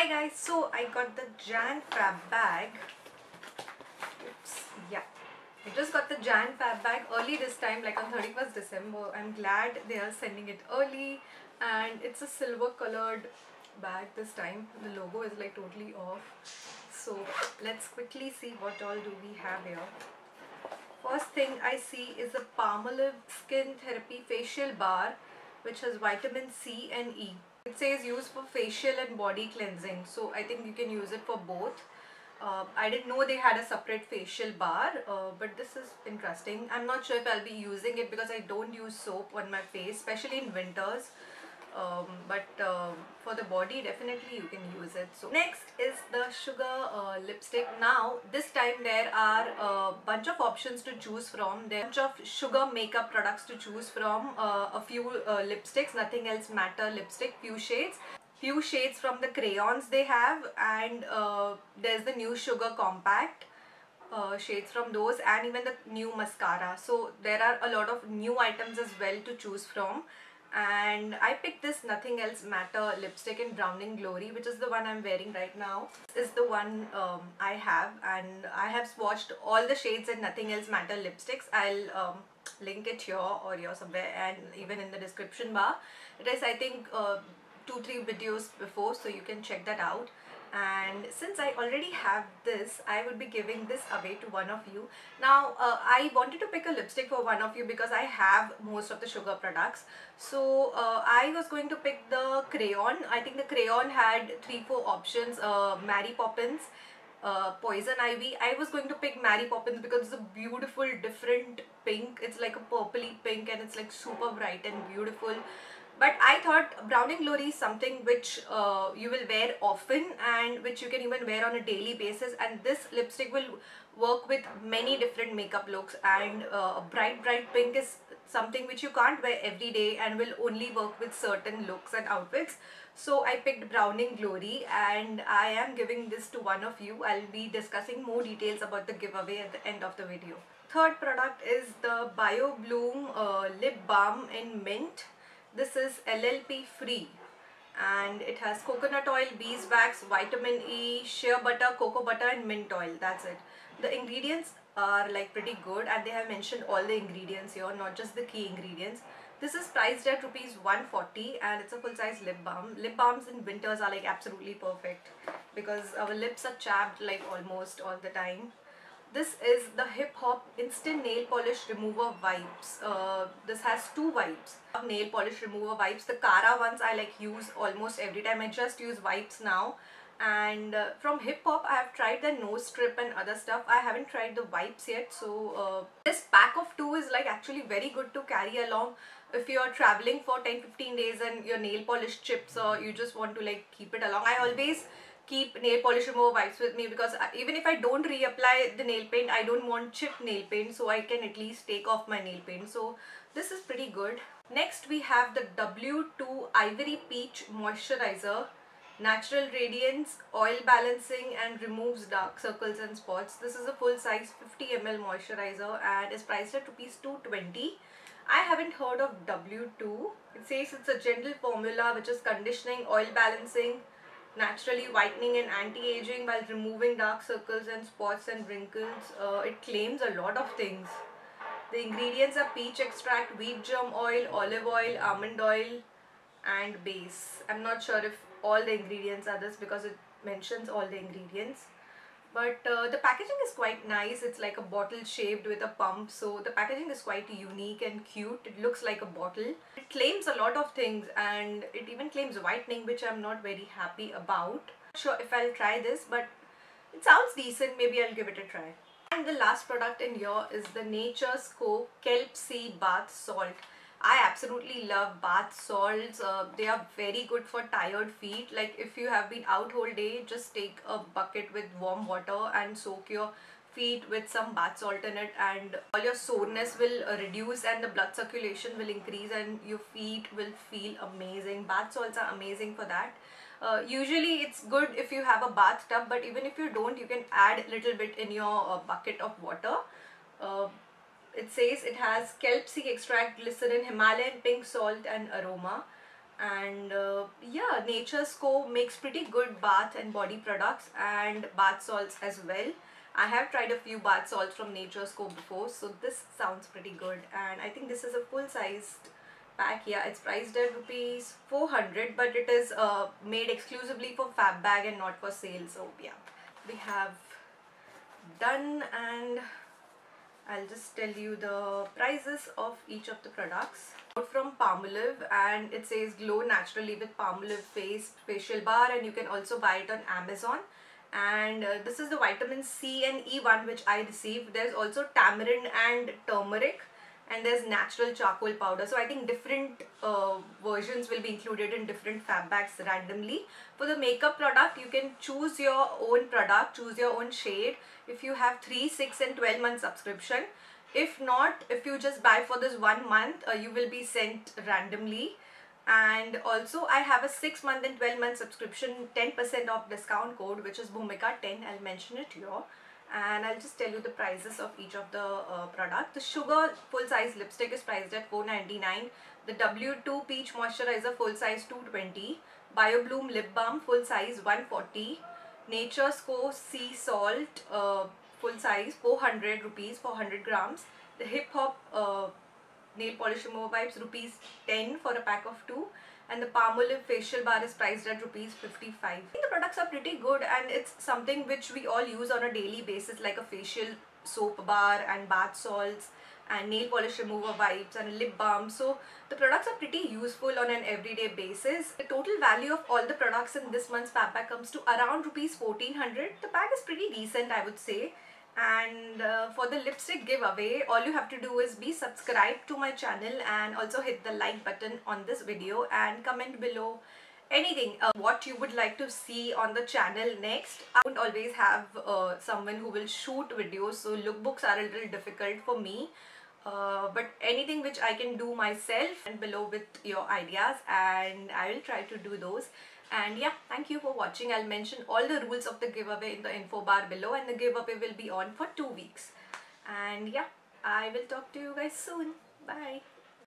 Hi guys, so I got the Jan Fab Bag. Oops, yeah. I just got the Jan Fab Bag early this time, like on 31st December. I'm glad they are sending it early, and it's a silver colored bag this time. The logo is like totally off. So let's quickly see what all do we have here. First thing I see is a Palmolive Skin Therapy Facial Bar, which has vitamin C and E. It says used for facial and body cleansing, so I think you can use it for both. I didn't know they had a separate facial bar, but this is interesting. I'm not sure if I'll be using it because I don't use soap on my face, especially in winters. But for the body, definitely you can use it. So next is the sugar lipstick. Now this time there are a bunch of options to choose from. There are a bunch of sugar makeup products to choose from, a few lipsticks, Nothing Else Matter lipstick, few shades from the crayons they have, and there's the new sugar compact shades from those, and even the new mascara. So there are a lot of new items as well to choose from, and I picked this Nothing Else Matter lipstick in Browning Glory, which is the one I'm wearing right now. This is the one I have, and I have swatched all the shades in Nothing Else Matter lipsticks. I'll link it here or here somewhere, and even in the description bar. It is, I think, 2-3 videos before, so you can check that out. And since I already have this, I would be giving this away to one of you. Now I wanted to pick a lipstick for one of you because I have most of the sugar products. So I was going to pick the crayon. I think the crayon had 3-4 options. Mary Poppins, Poison Ivy. I was going to pick Mary Poppins because it's a beautiful different pink. It's like a purpley pink, and it's like super bright and beautiful. But I thought Browning Glory is something which you will wear often and which you can even wear on a daily basis, and this lipstick will work with many different makeup looks, and a bright pink is something which you can't wear every day and will only work with certain looks and outfits. So I picked Browning Glory, and I am giving this to one of you. I'll be discussing more details about the giveaway at the end of the video. Third product is the BioBloom Lip Balm in Mint. This is LLP free, and it has coconut oil, beeswax, vitamin E, shea butter, cocoa butter and mint oil. That's it. The ingredients are like pretty good, and they have mentioned all the ingredients here, not just the key ingredients. This is priced at rupees 140, and it's a full size lip balm. Lip balms in winters are like absolutely perfect because our lips are chapped like almost all the time. This is the Hip Hop Instant Nail Polish Remover Wipes. This has 2 wipes. Nail polish remover wipes. The Cara ones I like use almost every time. I just use wipes now. And from Hip Hop, I have tried the nose strip and other stuff. I haven't tried the wipes yet. So this pack of 2 is like actually very good to carry along if you are traveling for 10-15 days and your nail polish chips, or you just want to like keep it along. I always keep nail polish remover wipes with me because even if I don't reapply the nail paint, I don't want chipped nail paint, so I can at least take off my nail paint. So this is pretty good. Next we have the W2 Ivory Peach Moisturizer. Natural radiance, oil balancing, and removes dark circles and spots. This is a full size 50 ml moisturizer and is priced at rupees 220. I haven't heard of W2. It says it's a gentle formula which is conditioning, oil balancing, naturally whitening and anti-aging while removing dark circles and spots and wrinkles. It claims a lot of things. The ingredients are peach extract, wheat germ oil, olive oil, almond oil and base. I'm not sure if all the ingredients are this because it mentions all the ingredients. But the packaging is quite nice. It's like a bottle shaped with a pump, so the packaging is quite unique and cute. It looks like a bottle. It claims a lot of things, and it even claims whitening, which I'm not very happy about. Not sure if I'll try this, but it sounds decent. Maybe I'll give it a try. And the last product in here is the Nature's Co Kelp Sea Bath Salt. I absolutely love bath salts. They are very good for tired feet. Like if you have been out whole day, just take a bucket with warm water and soak your feet with some bath salt in it, and all your soreness will reduce and the blood circulation will increase and your feet will feel amazing. Bath salts are amazing for that. Usually it's good if you have a bathtub, but even if you don't, you can add a little bit in your bucket of water. It says it has kelp sea extract, glycerin, Himalayan pink salt and aroma. And yeah, Nature's Co makes pretty good bath and body products and bath salts as well. I have tried a few bath salts from Nature's Co before, so this sounds pretty good. And I think this is a full-sized pack. Yeah, it's priced at rupees 400, but it is made exclusively for Fab Bag and not for sale. So yeah, we have done, and I'll just tell you the prices of each of the products. From Palmolive, and it says glow naturally with Palmolive face facial bar, and you can also buy it on Amazon. And this is the vitamin C and E one which I received. There's also tamarind and turmeric, and there's natural charcoal powder. So I think different versions will be included in different Fab Bags randomly. For the makeup product, you can choose your own product, choose your own shade if you have 3, 6 and 12 month subscription. If not, if you just buy for this 1 month, you will be sent randomly. And also I have a 6 month and 12 month subscription 10% off discount code, which is Bhumika10. I'll mention it here. And I'll just tell you the prices of each of the product. The Sugar full size lipstick is priced at 499. The W2 Peach Moisturizer full size 220. BioBloom Lip Balm full size 140. Nature's Co Sea Salt full size 400 rupees for 100 grams. The Hip Hop nail polish remover wipes rupees 10 for a pack of 2, and the Palmolive facial bar is priced at rupees 55. I think the products are pretty good, and it's something which we all use on a daily basis, like a facial soap bar and bath salts and nail polish remover wipes and a lip balm. So the products are pretty useful on an everyday basis. The total value of all the products in this month's Fab Bag comes to around rupees 1400. The bag is pretty decent, I would say. And for the lipstick giveaway, all you have to do is be subscribed to my channel and also hit the like button on this video and comment below anything what you would like to see on the channel next. I don't always have someone who will shoot videos, so lookbooks are a little difficult for me, but anything which I can do myself, and below with your ideas, and I will try to do those. And yeah, thank you for watching. I'll mention all the rules of the giveaway in the info bar below, and the giveaway will be on for 2 weeks. And yeah, I will talk to you guys soon. Bye.